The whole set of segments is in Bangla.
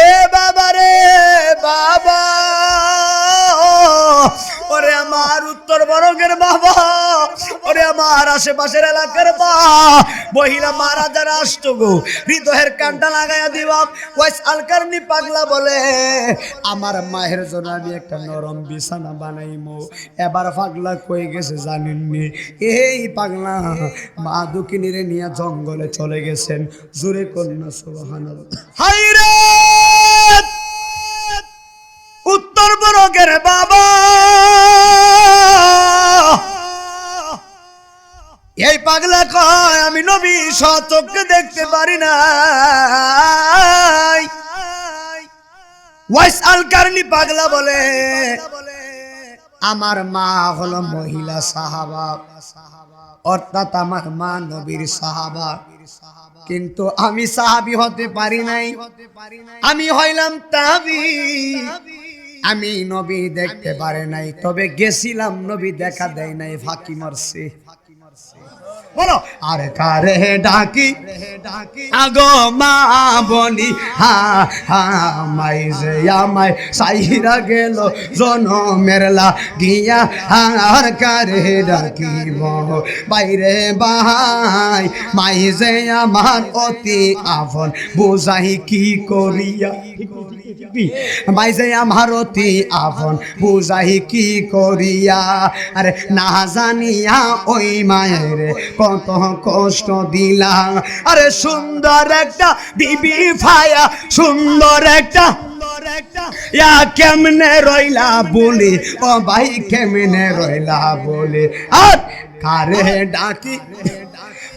এ বাবা রে বাবা, ওরে আমার উত্তর বরগের বাবা, ওরে আমার আশেপাশের এলাকার মা মহিলা মারা যারা আসতো গো, হৃদয়ের কানটা লাগাইয়া দিবা। ওয়াইস আলকারনি পাগলা বলে আমার মায়ের জন্য আমি একটা নরম বিছানা বানাইমু। এবার পাগলা কই গেছে জানেননি? এই পাগলা মা দুঃখিনীরে নিয়ে জঙ্গলে চলে গেছেন। জোরে কন্যা সুবহানাল্লাহ। হায়রে উত্তর বরগের বাবা, এই পাগলা কয় আমি নবী সচক্ষে দেখতে পারি না। ওয়াইস আলকারনি পাগলা বলে আমার মা হলো মহিলা সাহাবা, অর্থাৎ আমার মা নবীর সাহাবা, কিন্তু আমি সাহাবী হতে পারি নাই, আমি হইলাম তাবি। আমি নবী দেখতে পারে নাই, তবে গেছিলাম, নবী দেখা দেয় নাই, ফাঁকি মারছে। বলো আর কারে ডাকি আগো মা বলি, হা হা মাই যে আমায় সাইরা গেল জনমের লাগিয়া, আর কারে ডাকিব বাইরে বাহাই, মাই যে আমার অতি আপন, বুঝাই কি করিয়া, মাই যে আমার অতি আপন, বুঝাই কি করিয়া, আরে না জানিয়া ওই মায়ের কত কষ্ট দিলাম। আরে সুন্দর একটা বিবি ফায়া, সুন্দর একটা ইয়া কেমনে রইলা বলি, ও ভাই কেমনে রইলা বলি, আর কারে ডাকি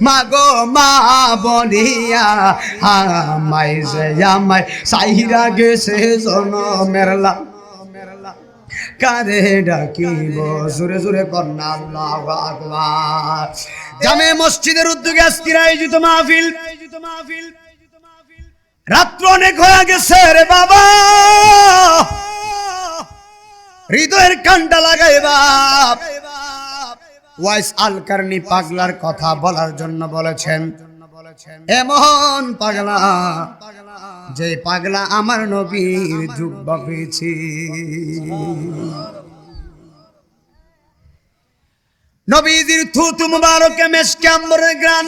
মাগো মা বলিয়া, আমায় যে আমায় সাইরা গেছে জনমের লাগি, কারে ডাকিব জোরে জোরে কন্যা আল্লাহু আকবার। জামে মসজিদের উদ্যোগে আজকের আয়োজিত মাহফিল, রাত্র অনেক হয়ে গেছে রে বাবা, হৃদয়ের কানটা লাগাইবা। ওয়াইস আলকারনি পাগলার কথা বলার জন্য বলেছেন, এমন পাগলা যে পাগলা আমার নবীর জুব্বা পেয়েছি। নবীজির থুতু মুবারকে মেশকে আম্বরের গ্রান,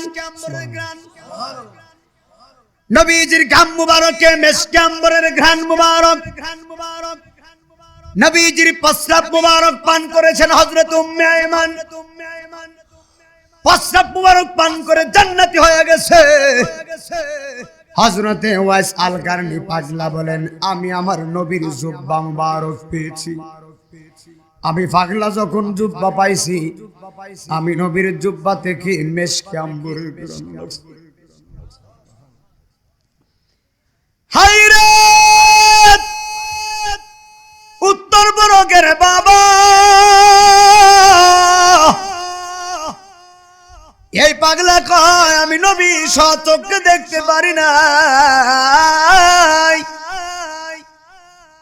নবীজির গাম মুবারকে মেশকে আম্বরের ঘ্রাণ মুবারক, নবীজির প্রস্রাব মুবারক পান করেছেন হযরত উম্মে আয়মান, প্রস্রাব মুবারক পান করে জান্নাতি হয়ে গেছে। হযরতে ওয়াইস আলকারনি পাগলা বলেন আমি আমার নবীর জুব্বা মুবারক পেয়েছি। আমি পাগলা যখন জুব্বা পাইছি, আমি নবীর জুব্বা থেকে মেশকে আম্বরের গন্ধ। হায়রে উত্তর বরগের বাবা, এই পাগলা কয় আমি নবী সচক্ষে দেখতে পারি না।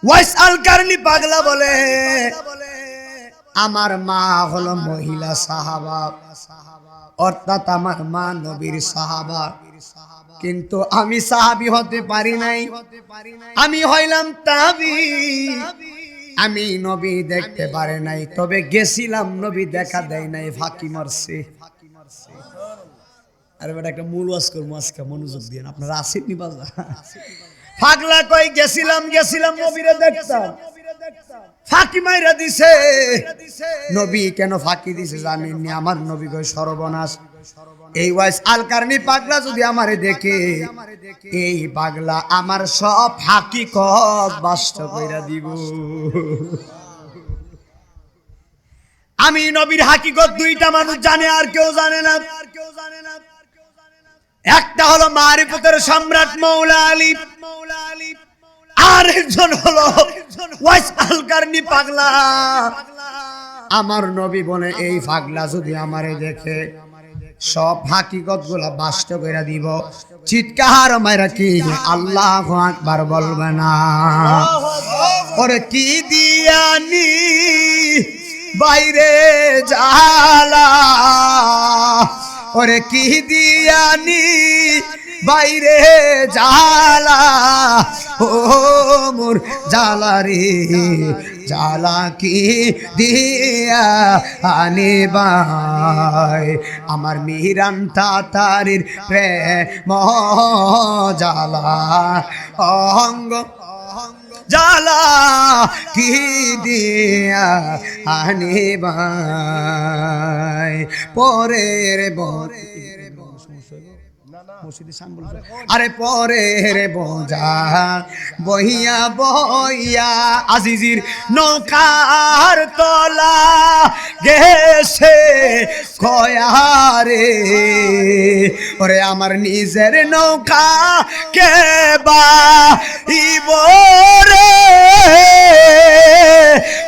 ওয়াইস আলকারনি পাগলা বলে আমার মা হলো মহিলা সাহাবা, অর্থাৎ আমার মা নবীর সাহাবা, কিন্তু আমি সাহাবী হতে পারি নাই, আমি হইলাম তাবি। আমি নবী দেখতে পারে নাই, তবে গেছিলাম, নবী দেখা দেয় নাই, ফাঁকি মারছে। আরে বেটা একটা মূল ওয়াজ করবো আজকে, মনোযোগ দিয়ে আপনারা আসেননি বাজা। পাগলা কই গেছিলাম নবীরে দেখতাম, ফাঁকি মাইরা দিছে। নবী কেন ফাঁকি দিছে জানেননি? আমার নবী কই সর্বনাশ, এই ওয়াইস আলকারনি পাগলা যদি আমারে দেখে, এই পাগলা আমার সব হাকিকত বাস্তব কইরা দিব। আমি নবীর হাকিকত দুইটা মানুষ জানে, আর কেউ জানে না। একটা হলো মারিফতের সম্রাট মৌলা আলী, আর একজন হলো ওয়াইস আলকারনি পাগলা। আমার নবী বলে এই পাগলা যদি আমারে দেখে, সব হাকিকত গুলা বাস্তব করে দিব। চিৎকার মাইরা কি আল্লাহু আকবার বলবে না? ওরে কি দিয়ানি বাইরে জালা, ওরে কি দিয়ানি বাইরে জালা ও মোর জালা রে জালা কি দিয়া আনিবাই আমার মিরান তাতারির প্রেম জালা অঙ্গ জালা কি দিয়া আনিবাই পরের আরে পরের বোঝা বহিয়া বহিয়া আজিজির নৌকার তলা গেছে কয়ারে ওরে আমার নিজের নৌকা কে বাইবরে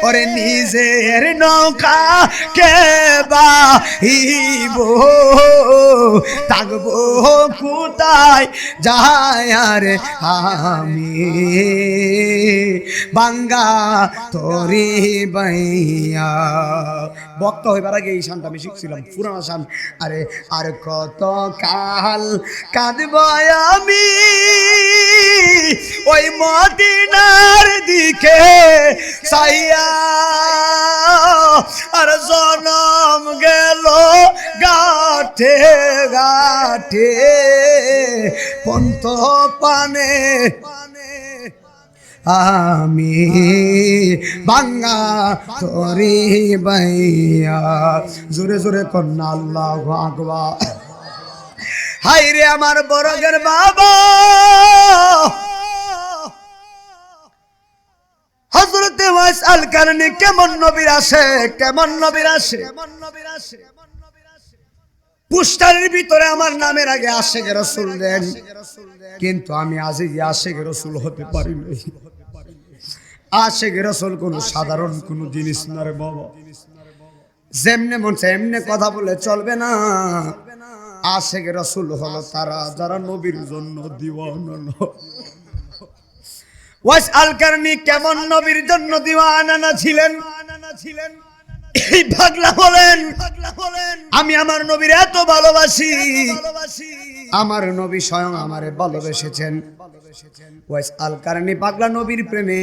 ওরে নিজের নৌকা কে বাইব থাকবো কোথায় যায় রে আমি বাঙ্গা তোরি বাইয়া বক্তা হইবার আগে এই শানটা আমি শিখছিলাম পুরানো শান আরে আর কত কাল কাঁদব আমি ওই মদিনার দিকে সাইয়া আর জনম গেল গাঠে গাঠে পন্ত পানে আমি বাঙ্গা তোরি বাইয়া জোরে জোরে কন্যা আল্লাহু আকবার হাই রে আমার বড়গের বাবা হযরত ওয়াইস আল কারনী কেমন নবীর আসে পুস্টারের ভিতরে আমার নামের আগে আশেক রাসূল দেন কিন্তু আমি আজই আশেক রাসূল হতে পারি নাই আশেক রাসূল কোন সাধারণ কোন জিনিস না রে বাবা যেমনে মন চায় এমনে কথা বলে চলবে না আশেক রাসূল হলো তারা যারা নবীর জন্য দিওয়ানা ওয়াইস আল কারনী কেমন নবীর জন্য দিওয়ানা ছিলেন এই পাগলা বলেন আমি আমার নবীর এত ভালোবাসি আমার নবী স্বয়ং আমারে ভালোবেসেছেন ওয়াইস আল কারনী পাগলা নবীর প্রেমে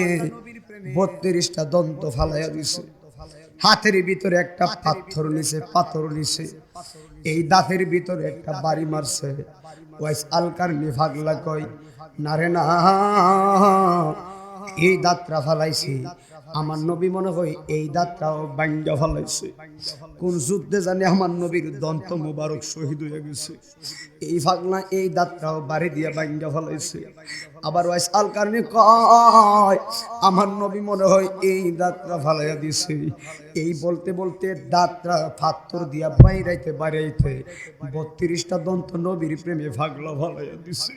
32টা দন্ত ফালাইয়া দিছে হাতের ভিতরে একটা পাথর নিছে এই দাঁতের ভিতরে একটা বাড়ি মারছে ওয়াইস আল কারনী পাগলা কই না রে না এই দাঁতটা ফালাইছি আমার নবী মনে হয় এই দাঁতটাও ভাঙ্গা ফালাইছে কোন যুদ্ধে জানি আমার নবীর দন্ত মুবারক শহীদ হয়ে গেছে এই পাগলা এই দাঁতটাও বাড়ি দিয়ে ভাঙ্গা ফালাইছে আবার ওয়াইস আল কারনী কয় আমার নবী মনে হয় এই দাঁতটা ফালাইয়া দিছে এই বলতে বলতে দাঁতটা পাথর দিয়া বাইরাইতে 32টা দন্ত নবীর প্রেমে পাগলা ফালাইয়া দিছে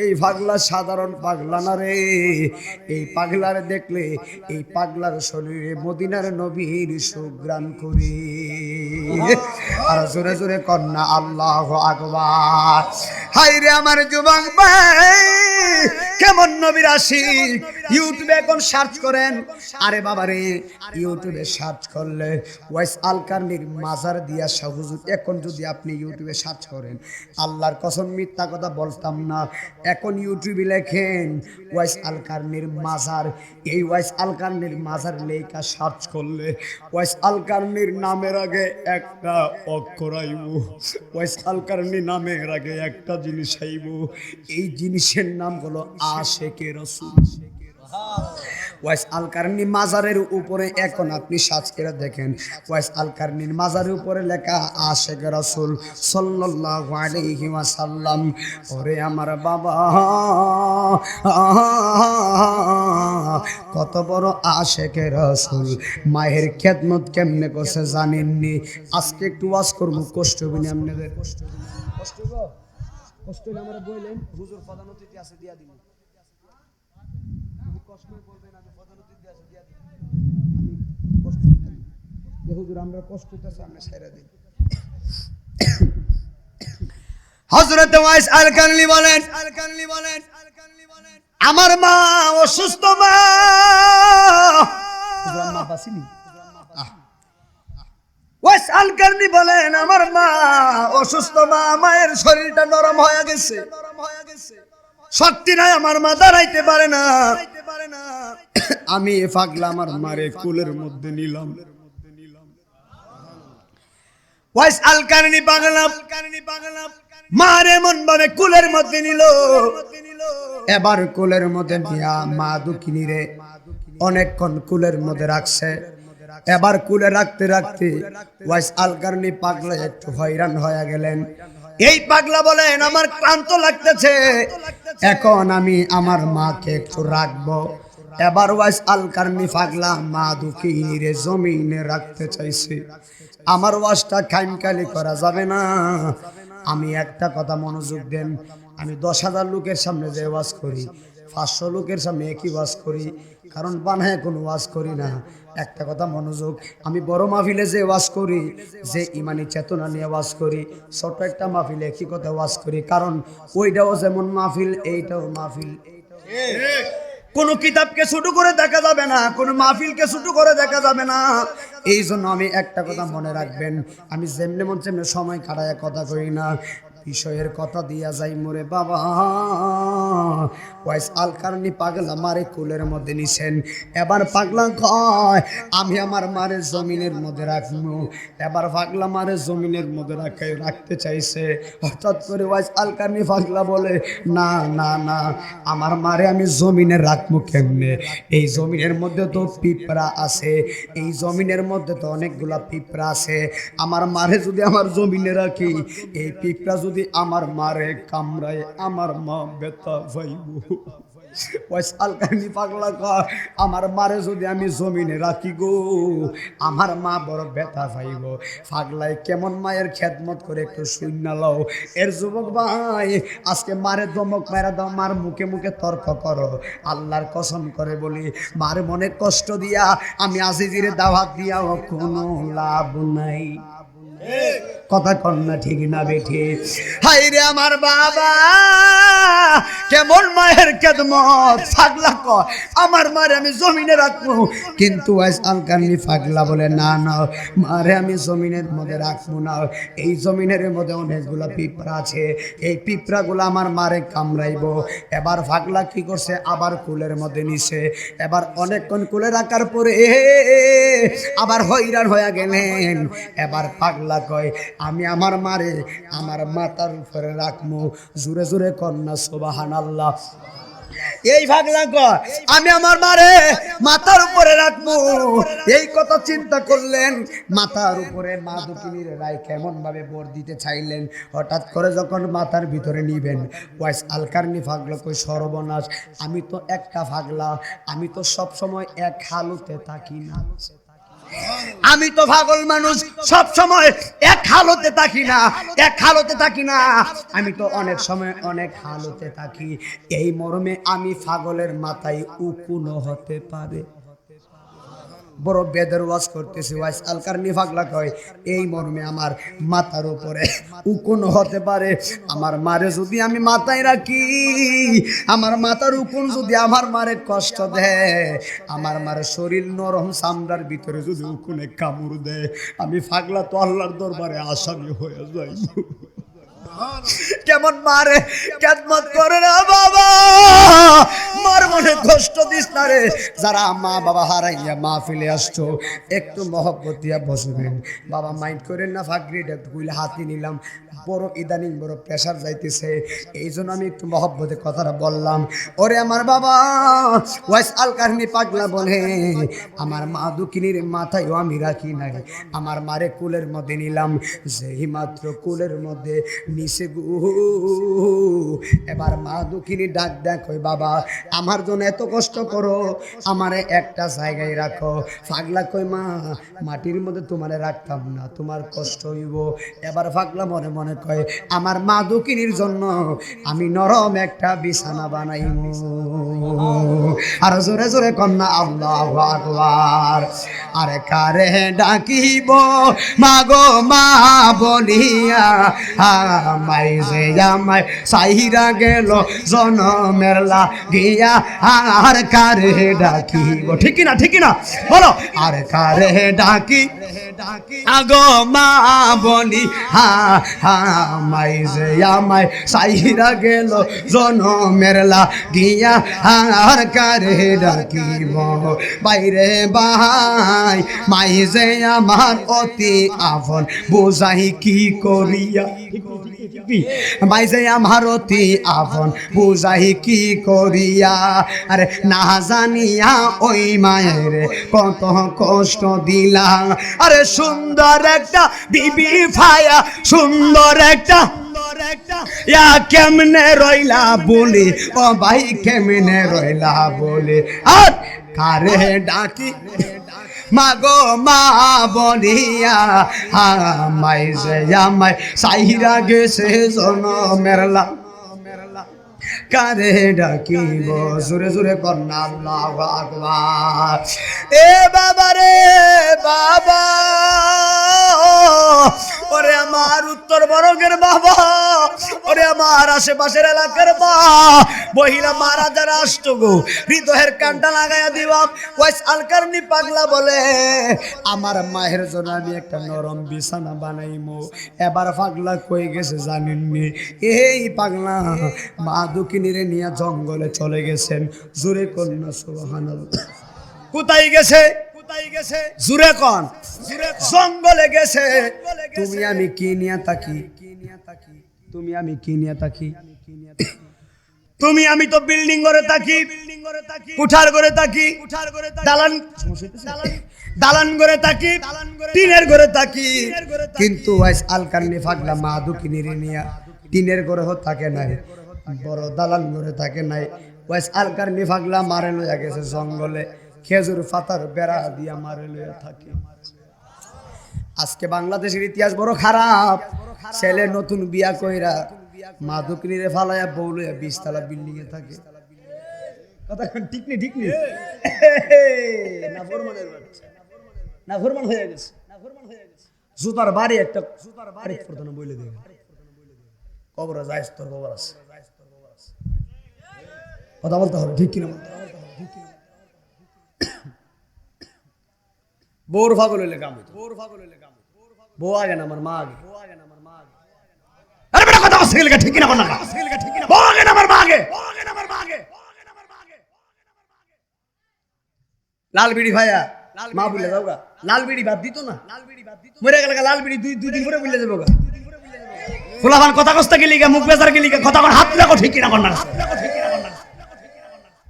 এই পাগলা সাধারণ পাগলা না রে এই পাগলার দেখলে এই পাগলার শরীরে মদিনার নবীর সুঘ্রাণ করে আর জোরে জোরে কন্যা আল্লাহু আকবার হাই রে আমার যুবক ভাই কেমন নবীর আশিক ইউটিউবে এখন সার্চ করেন আরে বাবা রে ইউটিউবে সার্চ করলে ওয়াইস আল কারনীর মাজার দিয়া হুজুর এখন যদি আপনি ইউটিউবে সার্চ করেন আল্লাহর কসম মিথ্যা কথা বলতাম না এখন ইউটিউবে লেখেন ওয়াইস আল কারনীর মাজার এই ওয়াইস আল কারনীর মাজার লেখা সার্চ করলে ওয়াইস আল কারনীর নামের আগে একটা অক্ষর আইব ওয়াইস আল কারনী নামের আগে একটা জিনিস আইব এই জিনিসের নাম হলো আশেকে রাসূল ওয়াইস আল কারনী মাজারের উপরে এখন আপনি সার্চ করে দেখেন ওয়াইস আল কারনীর মাজারের উপরে লেখা আশেকে রাসূল সাল্লাল্লাহু আলাইহি ওয়াসাল্লাম ওরে আমার বাবা কত বড় আশেকে রাসূল মায়ের খেদমত কেমনে করছে জানেননি আজকে একটু ওয়াজ করব কষ্ট হবে না আপনাদের কষ্ট হলে আমরা বললেন হুজুর প্রধান অতিথি আছে দিয়া দিন কষ্ট বলবেন আমি প্রধান অতিথি আছে দিয়া দিন আমি কষ্ট দিই হুজুর আমরা কষ্ট দিতেছি আমরা ছাইরা দিই হযরত ওয়াইস আল কারনী বলেন আমার মা অসুস্থ মা হুজুর মা বাসিনি ওয়াইস আল কারনি বলেন আমার মা অসুস্থ, মা মায়ের শরীরটা নরম হয়ে গেছে, শক্তি নাই, আমার মা দাঁড়াইতে পারে না। আমি পাগলা আমার মারে কুলের মধ্যে নিলাম। ওয়াইস আল কারনি পাগলা মার এমন ভাবে কুলের মধ্যে নিল, এবার কুলের মধ্যে নিয়া মা দুঃখিনী রে অনেকক্ষণ কুলের মধ্যে রাখছে। এবার কুলে রাখতে রাখতে ওয়াইস আল কারনি পাগলা একটু হয়রান হয়ে গেলেন। এই পাগলা বলেন আমার ক্লান্ত লাগতেছে, এখন আমি আমার মাকে একটু রাখবো। এবার ওয়াইস আল কারনি পাগলা মা দুঃখিনী রে জমিনে রাখতে চাইছে। আমার ওয়াজটা খাইমকালি করা যাবে না। আমি একটা কথা মনোযোগ দেন, আমি 10,000 লোকের সামনে যে ওয়াজ করি, 500 লোকের সামনে একই ওয়াজ করি, কারণ বানায় কোনো ওয়াজ করি না। একটা কথা মনোযোগ, আমি বড় মাহফিলে যে ওয়াজ করি, যে ইমানি চেতনা নিয়ে ওয়াজ করি, ছোট একটা মাহফিলে একই কথা ওয়াজ করি, কারণ ওইটাও যেমন মাহফিল এইটাও মাহফিল। কোন কিতাবকে ছোট করে দেখা যাবে না, কোন মাহফিলকে ছোট করে দেখা যাবে না। এই জন্য আমি একটা কথা মনে রাখবেন, আমি যেমনি মন তেমনি সময় কাটায় কথা কই না, বিষয়ের কথা দিয়া যাই মোরে বাবা। ওয়াইস আল কারনি পাগলা মারে কুলের মধ্যে নিছেন। এবার পাগলা কয় আমি আমার মারে জমিনের মধ্যে রাখবো। এবার পাগলা মারে জমিনের মধ্যে রাখতে চাইছে। হঠাৎ করে ওয়াইস আল কারনি পাগলা বলে না না না, আমার মারে আমি জমিনে রাখবো কেমনে? এই জমিনের মধ্যে তো পিঁপড়া আছে, এই জমিনের মধ্যে তো অনেকগুলা পিঁপড়া আছে। আমার মারে যদি আমার জমিনে রাখি, এই পিঁপড়া যদি আমার মারে কামড়ায়, আমার মা ব্যথা পাইব। ওয়াইস আল কারনি পাগলা কয় আমার মারে যদি আমি জমিনে রাখি গো, আমার মা বড় ব্যথা পাইব। পাগলায় কেমন মায়ের খেদমত করে একটু শূন্য লও। এর যুবক ভাই আজকে মারে ধমক মেরা দাও, মার মুখে মুখে তর্ক করো। আল্লাহর কসম করে বলি, মার মনে কষ্ট দিয়া আমি আজিজিরে দাওয়াত দিয়াও কোনো লাভ নাই। কথা কন না ঠিক না বেঠি? হাই রে আমার বাবা কেমন মায়ের খেদমত। পাগলা কয় আমার মারে আমি জমিনে রাখবো, কিন্তু ওয়াইস আল কারনি পাগলা বলে না না, মারে আমি জমিনের মধ্যে রাখবো না। এই জমিনের মধ্যে অনেকগুলা পিঁপড়া আছে, এই পিঁপড়াগুলো আমার মারে কামড়াইবো। এবার পাগলা কি করছে, আবার কুলের মধ্যে নিছে। এবার অনেকক্ষণ কুলে রাখার পরে আবার হইরান হয়ে গেলেন। এবার পাগলা কয় আমি আমার মারে আমার মাথার উপরে রাখবো। জোরে জোরে কন্যা সুবহানাল্লাহ। এই পাগলা কয় আমি আমার মারে মাথার উপরে রাখবো। এই কথা চিন্তা করলেন, মাথার উপরে মা দুঃখিনীর রায় কেমন ভাবে বর দিতে চাইলেন। হঠাৎ করে যখন মাথার ভিতরে নিবেন, ওয়াইস আল কারনি পাগলা কই সর্বনাশ, আমি তো একটা পাগলা, আমি তো সব সময় এক হালতে থাকি না। আমি তো পাগল মানুষ, সব সময় এক হালতে থাকি না, এক হালতে থাকি না, আমি তো অনেক সময় অনেক হালতে থাকি। এই মর্মে আমি পাগলের মাথায় উকুনও হতে পারে। বড় বেদের ওয়াজ করতেছি। ওয়াইস আল কারনি পাগলা কয় এই মর্মে আমার মাথার উপরে উকুন হতে পারে। আমার মারে যদি আমি মাথায় রাখি, আমার মাথার উকুন যদি আমার মারে কষ্ট দেয়, আমার মারে শরীর নরম চামড়ার ভিতরে যদি উকুনে কামড় দেয়, আমি পাগলা তো আল্লাহর দরবারে আসামি হয়ে যাই। কেমন মারে খেদমত করে না বাবা, মার মনে কষ্ট দিস না রে। যারা মা বাবা হারাইয়া মাহফিলে আসছো একটু মহব্বত দিয়া বসবেন। বাবা মাইন্ড করেন না, ফাগরিটা তুইলে হাতি নিলাম, বড় ইদানিং বড় প্রেশার যাইতেছে, এই জন্য আমি একটু মহব্বতে কথাটা বললাম। ওরে আমার বাবা ওয়াইস আল কারনি পাগলা বলে আমার মা দুঃখিনীর মাথায়ও আমি রাখি নাই, আমার মারে কুলের মধ্যে নিলাম। যেই মাত্র কুলের মধ্যে নিচে গো, এবার মা দুঃখিনী ডাক দেখ ওই বাবা আমার জন্য এত কষ্ট করো, আমারে একটা জায়গায় রাখো। পাগলা কই মা মাটির মধ্যে তোমারে রাখতাম না, তোমার কষ্ট হইব। এবার পাগলা মনে মনে কয় আমার মা দুঃখিনীর জন্য আমি নরম একটা বিছানা বানাইব। আর জোরে জোরে কন্যা আল্লাহু আকবার। আরে কারে ডাকিব মাগো মা বলিয়া, আমাই যে আমায় সাইরা গেল জনমের লাগিয়া, আর কারে ডাকিব, ঠিক না ঠিক না বলো, আর কারে ডাকি আগো মা বলি, আমাই যে আমায় সাইরা গেল জনমের লাগিয়া, আর কারে ডাকিব বাইরে বাহাই, মাই যে আমার অতি আপন বুঝাই কি করিয়া, মাই যে আমার অতি আপন বুঝাই কি করিয়া, আরে না জানিয়া ওই মায়ের কত কষ্ট দিলাম। আরে সুন্দর একটা বিবি ফায়া, সুন্দর একটা ইয়া কেমনে রইলা বলি, ও ভাই কেমনে রইলা বলি, আর কারে ডাকি মাগো মা বলিয়া, আমায় যে আমায় সাইরা গেছে জনমের লাগিয়া, কারে ডাকিব জোরে জোরে কন্যা আল্লাহু আকবার। এ বাবা রে বাবা, ওরে আমার উত্তর বরগের বাবা, ওরে আমার আশেপাশের এলাকার মা মহিলা মারা যারা আসতো গো, হৃদয়ের কানটা লাগাইয়া দিবাম। ওয়াইস আলকারনি পাগলা বলে, আমার মায়ের জন্য আমি একটা নরম বিছানা বানাইমু। এবার পাগলা কই গেছে জানেননি? এই পাগলা মা দুঃখিনীরে নিয়ে জঙ্গলে চলে গেছেন। জোরে কন্যা সুবহানাল্লাহ। কোথায় গেছে? জুরে কন, জঙ্গলে গেছে। তুমি আমি কি নিয়ে থাকি, তুমি আমি কি নিয়ে থাকি, তুমি আমি তো বিল্ডিং করে থাকি, কুঠার করে থাকি, দালান দালান করে থাকি, টিনের ঘরে থাকি। কিন্তু ওয়াইস আলকারনি পাগলা মা দুঃখিনীর নিয়া টিনের ঘরে থাকে নাই, বড় দালান ঘরে থাকে নাই। ওয়াইস আলকারনি পাগলা মারে লইয়া গেছে জঙ্গলে, খেজুর পাতার বেড়া দিয়া মারে লইয়া থাকে। আজকে বাংলাদেশের ইতিহাস বড় খারাপ। ছেলে নতুন বিয়া কইরা মা দুঃখিনীরে ফালাইয়া বউ লইয়া 20 তলা বিল্ডিং এ থাকে। কথা ঠিক নেই, ঠিক নেই, না ফরমানের বাচ্চা, না ফরমান হয়ে গেছে, জুতার বাড়ি একটা, জুতার বাড়ি প্রধান বইলে দেবে কবর যাইস, তোর কবর আছে, কথা বলতে হবে, ঠিক কিনা বলতে হবে। বউর পাগল হইলে কাম হইতো, বউ আগে না আমার মা আগে, আরে বেটা কথা বলছে গেলে ঠিক কিনা বল না, বউ আগে না আমার মা আগে, লাল বিড়ি ভাইয়া মা বুঝলে যাও গা, লাল বিড়ি বাদ দিত না, মরে গেল লাল বিড়ি দুই দিন পরে বুঝলে যাবো গা। ফুলাফান কথা কস্তা গেলি গা, মুখ বেজার গেলি গা, কথা কর হাত লাগো ঠিক কিনা বল না।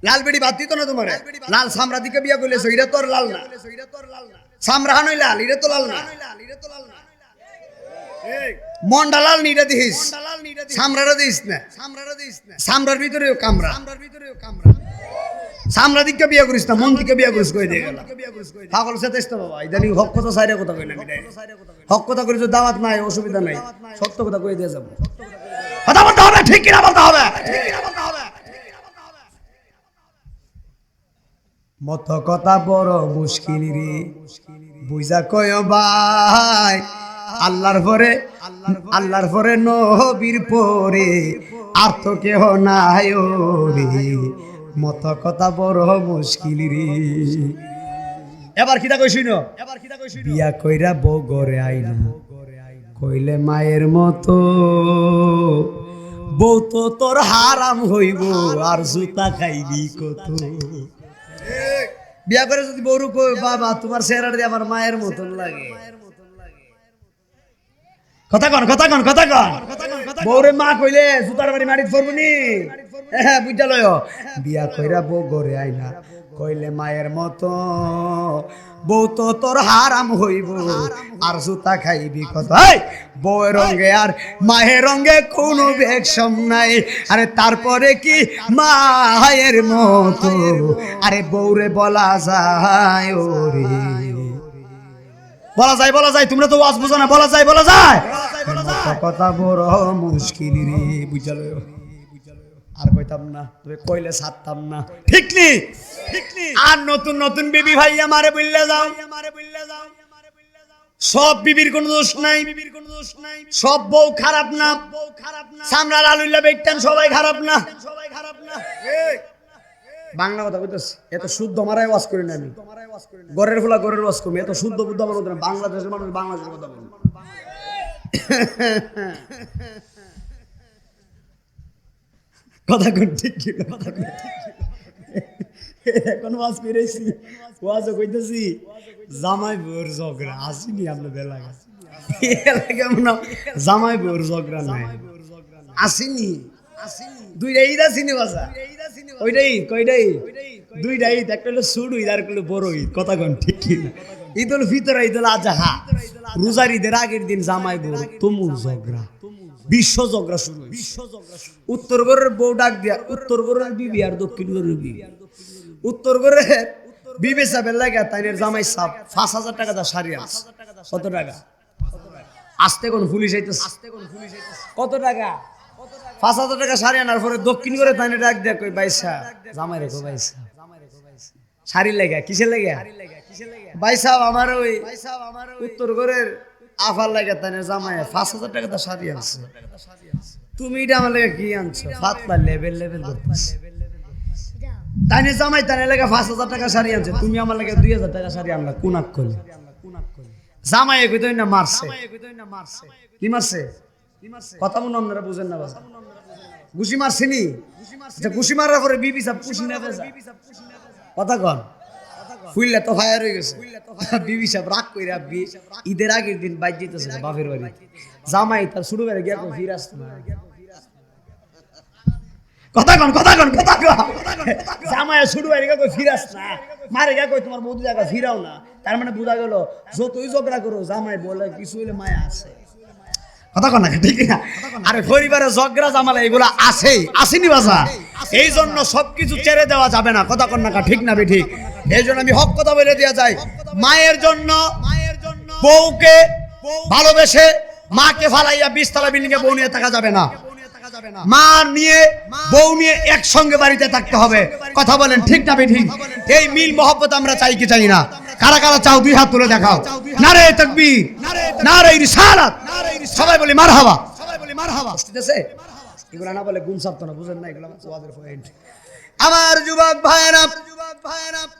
লাল বিড়ি বাদ দিত না তোমার, লাল সামরা দিকে বিয়া করলেছো, এটা তোর লাল না, সামরা হানই লাল, এটা তো লাল না, মন্ডা লাল নিটা দিস, সামরাটা দিস না, সামরার ভিতরেও কামরা, সামরা দিকে বিয়া করিস না, মন দিকে বিয়া করিস কই দিয়ে গেল পাগল সাথে বাবা। ইদানি হক কথা সাইরে কথা কই না, হক কথা করে দাওয়াত নাই, অসুবিধা নাই, সত্য কথা কই দিয়ে যাবো, কথা বলতে হবে, ঠিক কিনা বলতে হবে। মত কথা বড় মুশকিল রে, বুঝা কয় ভাই, আল্লাহর পরে নবীর পরে আর তো কেহ নাই রে, মত কথা বড় মুশকিল রে। এবার কিটা কই শুনো, বিয়া কইরা বউ ঘরে আইনা, কইলে মায়ের মতো বউ তো তোর হারাম হইব, আর জুতা খাইবি কত। বিয়া করে যদি বউরু কই বাবা তোমার চেহারাটা দিয়ে আমার মায়ের মতন লাগে, কথা কন, কথা কন, কথা কন। বউরে মা কইলে জুতার বাড়ি মাটিত পড়বনি, হ্যাঁ বুঝা লয়। বিয়া কইরা বউ ঘরে আইনা, কইলে মায়ের মতো বউ তো তোর হারাম হইব, আর জুতা খাইবি কত। বউয়ের রঙে আর মায়ের রঙে কোনো ভেকসম নাই, আরে তারপরে কি মায়ের মতো, আরে বউরে বলা যায় ওরে, বলা যায়, বলা যায়, তোমরা তো ওয়াজ বুঝো না, বলা যায়, বলা যায়, কথা বড় মুশকিল রে, বুঝালো আর কইতাম না, তবে কইলে ছাড়তাম না, ঠিক নি? আর নতুন নতুন বিবি ভাই আমারে বললে যাও, সব বিবির কোন দোষ নাই, সব বউ খারাপ না, সামরা লালুল্লাহ বেকটান সবাই খারাপ না। বাংলা কথা কইতেছি, এত শুদ্ধ মারাই ওয়াজ করি না আমি, গরের ফুলা গরের ওয়াজ করি, এত শুদ্ধ বুদ্ধ আমার কথা না। বাংলাদেশের মানুষ বাংলাদেশের কথা বলি। কথা কোন ঠিক কি কথা কোন ঠিক। এখন ওয়াজ কইরেছি, ওয়াজ কইতেছি জামাই বউর ঝগড়া আসেনি আপনার বেলা গেছে, কেমন জামাই বউর ঝগড়া নাই আসেনি, দুইটাই ঈদ আসেনি বাসা, ওইটাই কয়টাই দুইটা ঈদ, একটা হলো ছোট ঈদ আর একটা হলো বড় ঈদ। কথা কোন ঠিক কি? ঈদ উল ফিতর, ঈদ উল আজহা, রোজার ঈদের আগের দিন জামাই বউর তুমুল ঝগড়া, বিশ্ব ঝগড়া শুরু। উত্তর ঘরের বউ ডাক দিয়া, উত্তর ঘরের বিবি আর দক্ষিণ ঘরের বিবি, উত্তর ঘরের বিবি সাহেবের লাগে তাইনের জামাই সাহেব ৫,০০০ টাকা দা সারি আছে। কত টাকা? আসতে কোন পুলিশ আইতেছে, কত টাকা? ৫,০০০ টাকা সারি আনার পরে দক্ষিণ ঘরে তাইনে ডাক দিয়া কই বাইসা জামাই রেখো, বাইসা সারি লাগা, কিসের লাগা? ভাই সাহেব আমার ওই উত্তর ঘরের আফার লাগে তাইনে জামাই ৫,০০০ টাকা দা সারি আনছে, তুমি এটা আমার লাগে কি আনছো? ফাতলা লেভেল করতেছ। তাইনে জামাই তাইনে লাগে ৫,০০০ টাকা সারি আনছে, তুমি আমার লাগে ২,০০০ টাকা সারি আনলা, কোনাক কইলে জামাই কইতই না মারছে, কি মারছে? কথা মনে আপনারা বুঝেন না বাবা, ঘুষি মারছিনি? আচ্ছা ঘুষি মারার পরে বিবি সাহেব খুশি না বেজা? কথা কন, ফুইল্লা তো ফায়ার হয়ে গেছে। বিবি সাহেব রাগ কইরা ঈদের আগের দিন বাইর যেতেছে বাপের বাড়ি, জামাই তার ছোট বেড়ে গিয়া ফির আসতো না। কথা কন, কথা কন, কথা কন, জামাই ছোট বেড়ে গিয়া ফির আস না, মারে গিয়া কই তোমার বৌদি জায়গা ফিরাও না। তার মানে বোঝা গেল যতই ঝগড়া করো জামাই বলে কিছু হইলে মায়া আছে। কথা কন না, ঠিক না? আরে পরিবারে ঝগড়া জামালা এগুলা আছেই, আসেনি বাসা, এই জন্য সবকিছু ছেড়ে দেওয়া যাবে না। কথা কন না, ঠিক না বে ঠিক? এই জন্য আমি হক কথা বলে দেওয়া যায়, মায়ের জন্য বউকে ভালোবেসে মাকে ফালাইয়া ২০ তলা বিল্ডিং এ বউ নিয়ে থাকা যাবে না, মা নিয়ে বউ নিয়ে একসঙ্গে বাড়িতে থাকতে হবে। কথা বলেন ঠিক না বে ঠিক? এই মিল মহব্বত আমরা চাই কি চাই না? কারা কারা চাও দুই হাত তুলে দেখাও। নারে তাকবীর, নারে রিসালাত, সবাই বলি মারহাবা, সবাই বলি মারহাবা। ঠিক আছে? এগুলা না বলে গুম সারতো না, বুঝেন না? এগুলা ওয়াজের পয়েন্ট। আমার যুবক ভাইরা,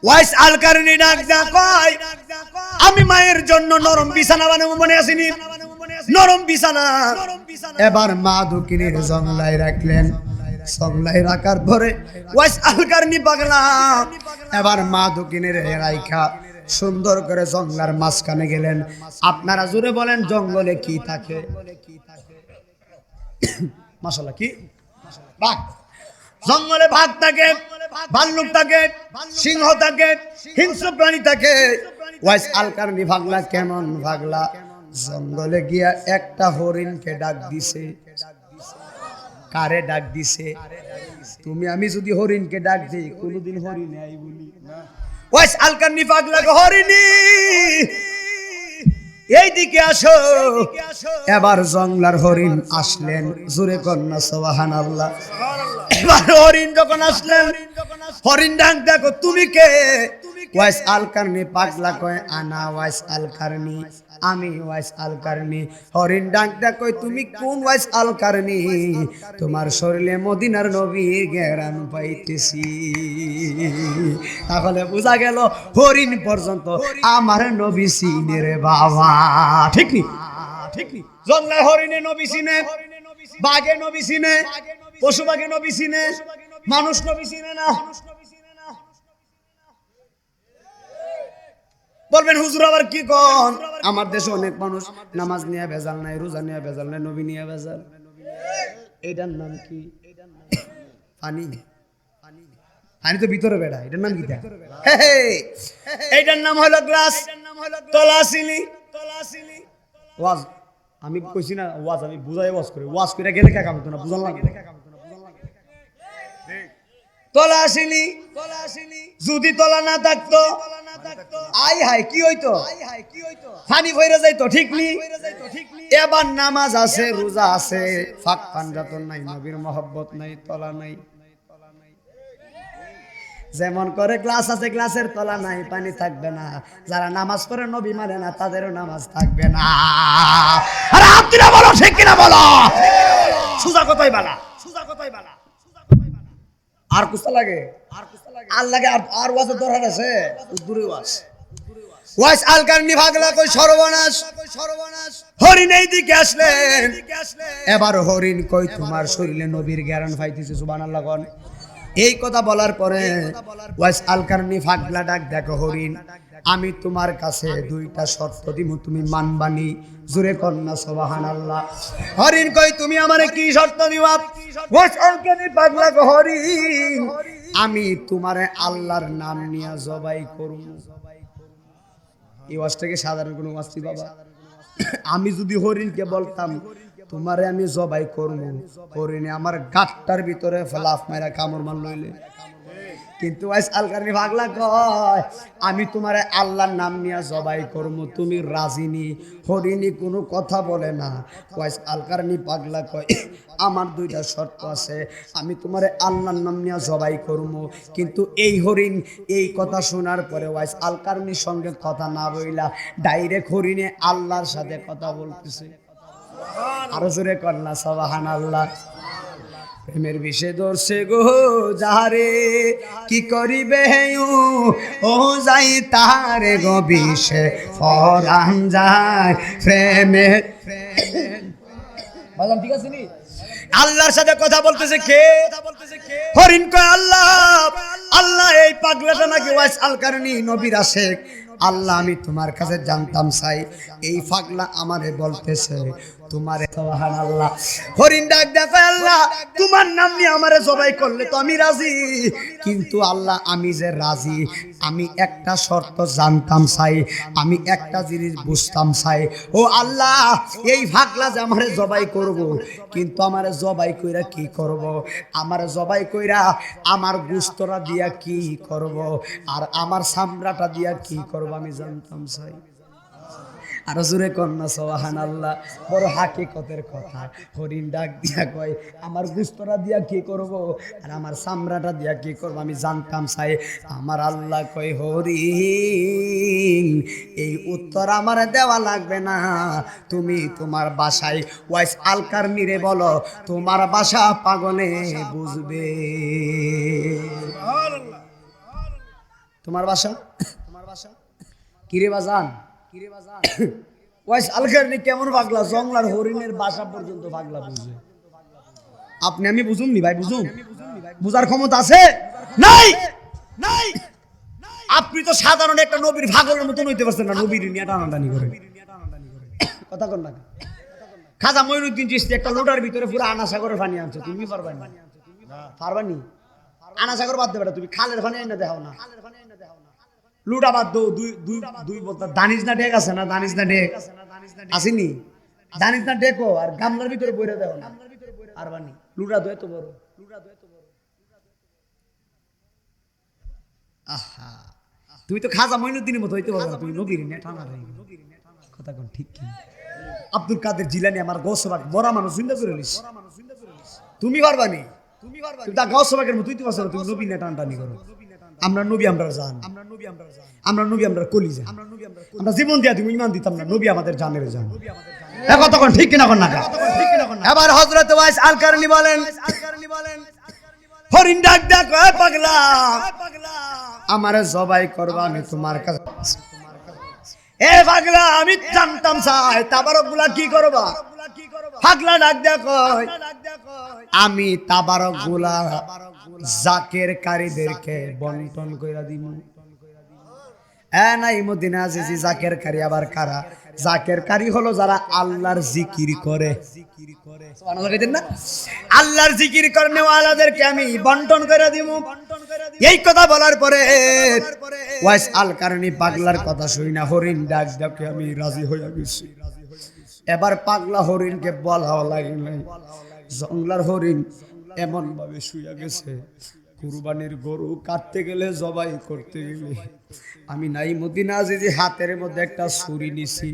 ওয়াইস আল কারনি ডাক দা কয় আমি মায়ের জন্য নরম বিছানা বানাবো, মনে আসেনি? নরম বিছানা। এবার মা দক্ষিণের জংলায় রাখলেন, জংলায় রাখার পরে ওয়াইস আল কারনি পাগলা এবার মা দক্ষিণের রাইখা সুন্দর করে জঙ্গলার মাঝখানে গেলেন। আপনারা জোরে বলেন জঙ্গলে কি থাকে? মাশাআল্লাহ, কি বাঘ? জঙ্গলে বাঘ থাকে, ভাল্লুক থাকে, সিংহ থাকে, হিংস্র প্রাণী থাকে। ওয়াইস আল কারনি ভাগলা কেমন ভাগলা, জঙ্গলে গিয়া একটা হরিণকে ডাক দিছে। কারে ডাক দিছে? তুমি আমি যদি হরিণকে ডাক দিই কোনদিন হরিণে আইবনি না। ওয়াইস আল কারনি পাগলা হরিণী এইদিকে আসো। এবার জঙ্গলার হরিণ আসলেন, জোরে কন্যা সুবহানাল্লাহ। এবার হরিণ যখন আসলেন, হরিণ ডাক দেখো তুমি কে? ওয়াইস আল কারনি পাগলা কয় আনা ওয়াইস আল কারনি, আমি ওয়াইস আল কারনি। হরিণ ডাক দেখো তুমি কোন ওয়াইস আল কারনি? তোমার শরীরে মদিনার নবীর ঘেরান পাইতেছি। তাহলে বোঝা গেল হরিণ পর্যন্ত আমার নবী চিনে রে বাবা, ঠিক নি? ঠিক নি? জঙ্গলায় হরিণে নবী চিনে, বাঘে নবী চিনে, পশু পাখি নবী চিনে, মানুষ নবী চিনে না। বলবেন হুজুর আবার কি কোন? আমার দেশে অনেক মানুষ নামাজ নিয়ে ভেজাল নাই, রোজা নিয়ে ভেজাল নাই, নবী নিয়ে ভেজাল। এটার নাম কি? পানি। পানি তো ভিতরে বেড়া, এটার নাম কি? এইটার নাম হলো গ্লাস। তলাসিলি, ওয়াজ আমি কইছি না, ওয়াজ আমি বুঝাই ওয়াজ করি, ওয়াজ করে গেলে কে কাম হতো না, বুঝান লাগবে। তলা আসেনি, যদি তলা না থাকতো আই হাই কি হইতো? পানি ভইরা যাইতো, ঠিক নি? এবার নামাজ আছে, রোজা আছে, ফাঁক পাঞ্জাতন নাই, নবীর মহব্বত নাই, তলা নাই। যেমন করে গ্লাস আছে, গ্লাসের তলা নাই, পানি থাকবে না। যারা নামাজ পড়ে নবী মানে না, তাদেরও নামাজ থাকবে না। আরে আপনিরা বলো, ঠিক কিনা বলো? সুজা কথাই বালা, সুজা কথাই বালা। আর কুস্তা লাগে, আর লাগে, আর ওয়াজের দরকার আছে, দূরে ওয়াজ। ওয়াজ আলকারনি ভাগলা কই সর্বনাশ, হরিণ এই দিকে আসলেন। এবার হরিণ কই তোমার শরীরে নবীর জ্ঞান পাইতেছে, সুবহানাল্লাহ কোন। এই কথা বলার পরে ওয়াইস আলকারনি ফাগলা ডাক, দেখো হরিণ, আমি তোমার কাছে দুইটা শর্ত দিব, তুমি মানবানি। জোরে কন্যা সুবহানাল্লাহ। হরিণ কই তুমি আমারে কি শর্ত দিবা? ওয়াইস আলকারনি ফাগলা কো, হরিণ আমি তোমারে আল্লাহর নাম নিয়ে জবাই করব। এই ওয়াজটাকে সাধারণ কোনো ওয়াজ বাবা? আমি যদি হরিণকে বলতাম তোমারে আমি জবাই করব, হরিণে আমার গাটটার ভিতরে লাফ মারা কামড় মার লইলে। কিন্তু ওয়াইস আলকারনি পাগলা কয় আমি তোমারে আল্লাহর নাম নিয়ে জবাই করব, তুমি রাজি নি? হরিণী কোনো কথা বলে না। ওয়াইস আলকারনি পাগলা কয় আমার দুইটা শর্ত আছে, আমি তোমারে আল্লাহর নাম নিয়ে জবাই করব। কিন্তু এই হরিণ এই কথা শোনার পরে ওয়াইস আলকারনির সঙ্গে কথা না বইলা ডাইরেক্ট হরিণে আল্লাহর সাথে কথা বলতেছে। আরো জোরে কন্যা সুবহানাল্লাহ। প্রেমের বিষে ধরছে গো যারে, কি করিবে ও যাই তারে গো বিষে পরাণ যায় প্রেমে। বাজান ঠিক আছে নি? আল্লাহর সাথে কথা বলতেছে কে? হরিণ কয় আল্লাহ। আল্লাহ এই পাগলাটা নাকি ওয়াইস আলকারনি নবীর আশেক। আল্লাহ আমি তোমার কাছে জানতাম চাই, এই পাগলা আমারে বলতেছে তোমারে। সুবহানাল্লাহ। হরিণ ডাক দেখো, আল্লাহ তোমার নাম নিয়ে আমারে জবাই করলে তো আমি রাজি, কিন্তু আল্লাহ আমি যে রাজি, আমি একটা শর্ত জানতাম চাই, আমি একটা জিনিস বুঝতাম চাই। ও আল্লাহ এই পাগলা যে আমারে জবাই করব, কিন্তু আমারে জবাই কইরা কি করব? আমারে জবাই কইরা আমার গোশতরা দিয়া কি করব, আর আমার চামড়াটা দিয়া কি করব আমি জানতাম চাই। আর জোরে কন্যা সুবহানাল্লাহ। বড় হাকিকতের কথা। হরিণ ডাক দিয়া কয় আমার গোশতরা দিয়া কি করব, আর আমার চামড়াটা দিয়া কি করব আমি জানতাম চাই। আমার আল্লাহ কয় হরিণ এই উত্তর আমার দেওয়া লাগবে না, তুমি তোমার বাসায় ওয়াইস আলকারনিরে বলো, তোমার বাসা পাগলে বুঝবে। তোমার বাসা, তোমার বাসা কিরে বাজান? ওয়াইস আলকারনি কেমন পাগলা? জংলার হরিণের বাসা পর্যন্ত পাগলা বুঝে। আপনি আমি বুঝুন নি ভাই? বুঝুন, বুঝার ক্ষমতা আছে? নাই, নাই। আপনি তো সাধারণ একটা নবীর পাগলের মতন হইতে পারছেন না, নবীর নিয়ে টানাটানি করে কথা কন না। খাজা মঈনুদ্দিন চিশতি একটা লোটার ভিতরে পুরো আনাসাগরের পানি আনছে, তুমি পারবানি? পারবানি? আনাসাগর বাদ দেবে, তুমি খালের পানি এনে দেখাও না। লুটা বাদ দো, দুই বলতা দানিস না ডেক আছে না? দানিস না ডেক আসেনি? দানিস না ডেকো আর গামলার ভিতরে বইরা দেও না, আর বানি লুটা দো এত বড়। আহা, তুমি তো খাজা মঈনুদ্দিনের মতো হইতে পারবে না, তুমি নবীর নিয়ে টানা কথা কোন ঠিক কি? আব্দুল কাদের জিলানী আমার গৌসবাগ বড় মানুষ চিন্তা করে লিস, তুমি পারবানি? তুমি তা গৌসবাগের মতো হইতে পারছো না, তুমি নবী নিয়ে টানাটানি করো। আমরা নবী আমরা জান, আমরা নবী আমরা কলিজা, আমরা জীবন দিয়া তুমি ইমান দিতাম না, নবী আমাদের জানের জান। কতক্ষণ ঠিক কিনা কন না? এবার হযরত ওয়াইস আলকারনি বলেন, হরিণ ডাক ডাক পাগলা আমারে জবাই করবা, আমি তোমার কাছে। এ পাগলা আমি জানতাম চাই তাবারকগুলা কি করবা? পাগলা ডাক ডাক আমি তাবারকগুলা জাকের কারীদেরকে বন্টন কইরা দিমু। নাই মদিনা আজিজি জাকের কারী আবার কারা? জাকের কারী হলো যারা আল্লাহর জিকির করে, সুবহানাল্লাহ কইতেন না? আল্লাহর জিকির করনে ওয়ালাদেরকে আমি বন্টন করে দিমু। এই কথা বলার পরে ওয়াইস আলকারনি পাগলার কথা শুই না হরিণ ডাক ডাকে আমি রাজি হইয়া গেছি। এবার পাগলা হরিণকে বলাও লাগে নাই। জংলার হরিণ এমন ভাবে শুইয়া গেছে, কুরবানির গরু কাটতে গেলে, জবাই করতে গেলে আমি নাই মদিনা যে হাতের মধ্যে একটা ছুরি নিছি,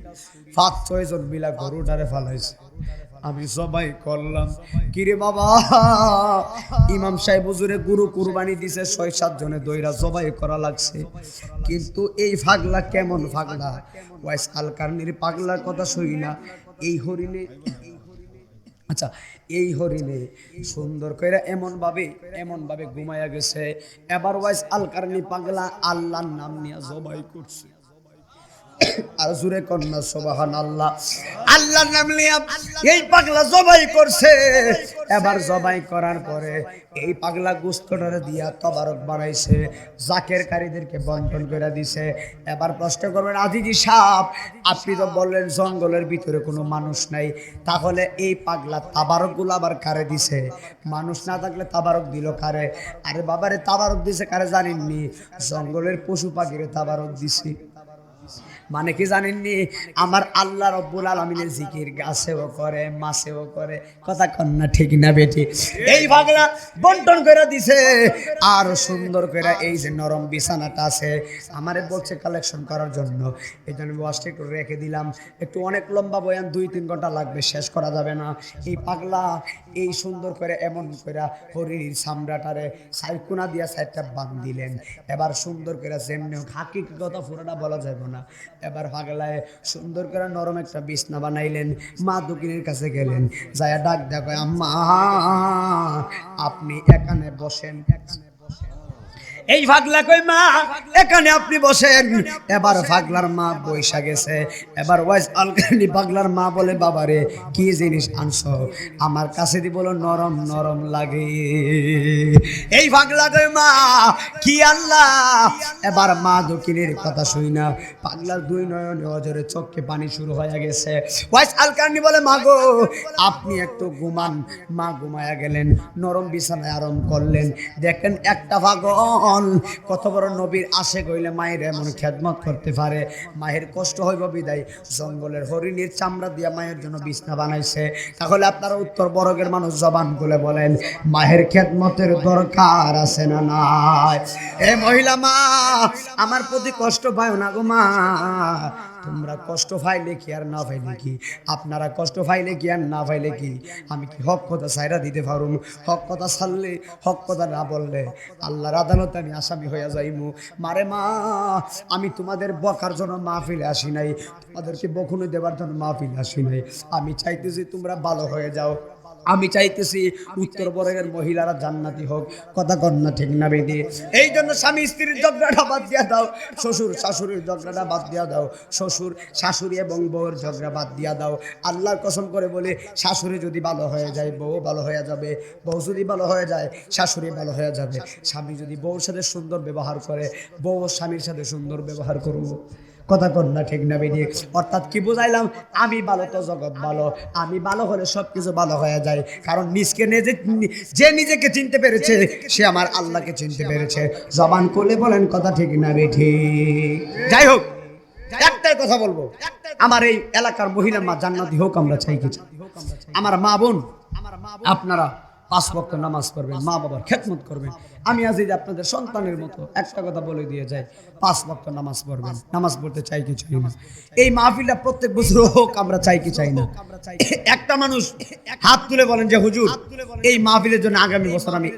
5-6 জন মিলা গরুটারে ফালাইছে, আমি জবাই করলাম। কিরে বাবা, ইমাম সাহেব হুজুরে গরু কুরবানি দিছে, 6-7 জনে দইরা জবাই করা লাগছে, কিন্তু এই পাগলা কেমন পাগলা, ওয়াইস আল কারনির পাগলার কথা শুই না। এই হরিণে, আচ্ছা এই হরিণে সুন্দর করে এমন ভাবে ঘুমায়া গেছে। এবার ওয়াইস আল কারনি পাগলা আল্লাহর নাম নিয়ে জবাই করছে। আর জুরে কন্যা সুবহানাল্লাহ, আল্লাহর নাম নিয়ে এই পাগলা জবাই করছে। এবার জবাই করার পরে এই পাগলা গোশতটারে দিয়া তবারক বানাইছে, জাকেরকারীদেরকে বন্টন করে দিছে। এবার প্রশ্ন করবেন, আজিজি সাহেব আপনি তো বললেন জঙ্গলের ভিতরে কোনো মানুষ নাই, তাহলে এই পাগলা তাবারক গুলো আবার কারে দিছে? মানুষ না থাকলে তাবারক দিল কারে? আরে বাবারে, তাবারক দিছে কারে জানেননি? জঙ্গলের পশু পাখিরে তাবারক দিছি। মানে কি জানেননি? আমার আল্লাহ রব্বুল আলামিনের জিকির গাছেও করে, মাছেও করে, কথা কন্যা ঠিক না বেটি? এই পাগলা বন্টন করে দিছে। আর সুন্দর করে এই যে নরম বিছানাটা আছে, আমারে বলছে কালেকশন করার জন্য, এই জন্য ওয়াজটা একটু রেখে দিলাম। একটু অনেক লম্বা বয়ান, 2-3 ঘন্টা লাগবে, শেষ করা যাবে না। এই পাগলা এই সুন্দর করে এমন করে হরিণীর চামড়াটারে সাইকুনা দিয়া সাইডটা বাঁধ দিলেন। এবার সুন্দর করে যেমনি হাকিক কথা পুরোটা বলা যাবে না। এবার পাগলায় সুন্দর করে নরম একটা বিছনা বানাইলেন, মা দক্ষিণের কাছে গেলেন, যায়া ডাক দেখো, আম্মা আপনি এখানে বসেন। এই পাগলা কই, মা এখানে আপনি বসেন। এবার পাগলার মা বৈশা গেছে। এবার ওয়াইস আল কারনি পাগলার মা বলে, বাবারে কি জিনিস আনছো? আমার কাছে দি বলো নরম নরম লাগে। এই পাগলা কই, মা কি আল্লাহ? এবার মা দক্ষিণের কথা শুই না পাগলার 2 নয়নে অজরে চোখে পানি শুরু হয়ে গেছে। ওয়াইস আল কারনি বলে, মা গো আপনি একটু ঘুমান। মা ঘুমায়া গেলেন, নরম বিছানায় আরাম করলেন। দেখেন একটা পাগল কত বড় নবীর আশিক হইলে মায়ের এমন খেদমত করতে পারে। মায়ের কষ্ট হইব বিদায় জঙ্গলের হরিণীর চামড়া দিয়া মায়ের জন্য বিছনা বানাইছে। তাহলে আপনারা উত্তর বরগের মানুষ জবান খুলে বলেন, মায়ের খেদমতের দরকার আছে না নাই? এ মহিলা মা, আমার প্রতি কষ্ট পায় না গো মা। তোমরা কষ্ট পাইলে কি আর না পাইলে কি? আপনারা কষ্ট পাইলে কি আর না পাইলে কি? আমি কি হক কথা ছাইরা দিতে পারুম? হক কথা ছাড়লে, হক কথা না বললে আল্লাহর আদালতে আমি আসামি হইয়া যাইমু। মারে মা, আমি তোমাদের বকার জন্য মাহফিলে আসি নাই, তোমাদেরকে বকুনি দেবার জন্য মাহফিলে আসি নাই। আমি চাইতেছি তোমরা ভালো হয়ে যাও। আমি চাইতেছি উত্তর বরের মহিলারা জান্নাতি হোক, কথা কন্যা ঠিক না বেদি? এই জন্য স্বামী স্ত্রীর ঝগড়াটা বাদ দিয়া দাও, শ্বশুর শাশুড়ির ঝগড়াটা বাদ দিয়া দাও, শ্বশুর শাশুড়ি এবং বউর ঝগড়া বাদ দিয়া দাও। আল্লাহর কসম করে বলে, শাশুড়ি যদি ভালো হয়ে যায় বউ ভালো হয়ে যাবে, বউ যদি ভালো হয়ে যায় শাশুড়ি ভালো হয়ে যাবে। স্বামী যদি বউর সাথে সুন্দর ব্যবহার করে, বউ স্বামীর সাথে সুন্দর ব্যবহার করবো, কথা কন্যা ঠিক না বেদি? অর্থাৎ কি বুঝাইলাম? আমি ভালো তো জগৎ ভালো, আমি ভালো হলে সব কিছু ভালো হয়ে যায়। কারণ নিজকে যে নিজেকে চিনতে পেরেছে সে আমার আল্লাহকে চিনতে পেরেছে। জবান খুলে বলেন কথা ঠিক না বেঠি? যাই হোক, একটাই কথা বলবো, আমার এই এলাকার মহিলা মা জান্নাতি হোক, আমরা চাই কি চাই? আমার মা বোন আপনারা 5 ওয়াক্ত নামাজ পড়বেন, মা বাবার খেদমত করবেন। আমি আজ আপনাদের সন্তানের মতো একটা কথা বলে দিয়ে যাই, 5 ওয়াক্ত নামাজ পড়বেন। নামাজ পড়তে চাই কি চাই না? এই মাহফিলটা প্রত্যেক বছর হোক, আমরা চাই কি চাই না? একটা মানুষ হাত তুলে বলেন যে হুজুর এই মাহফিলের জন্য আগামী বছর আমি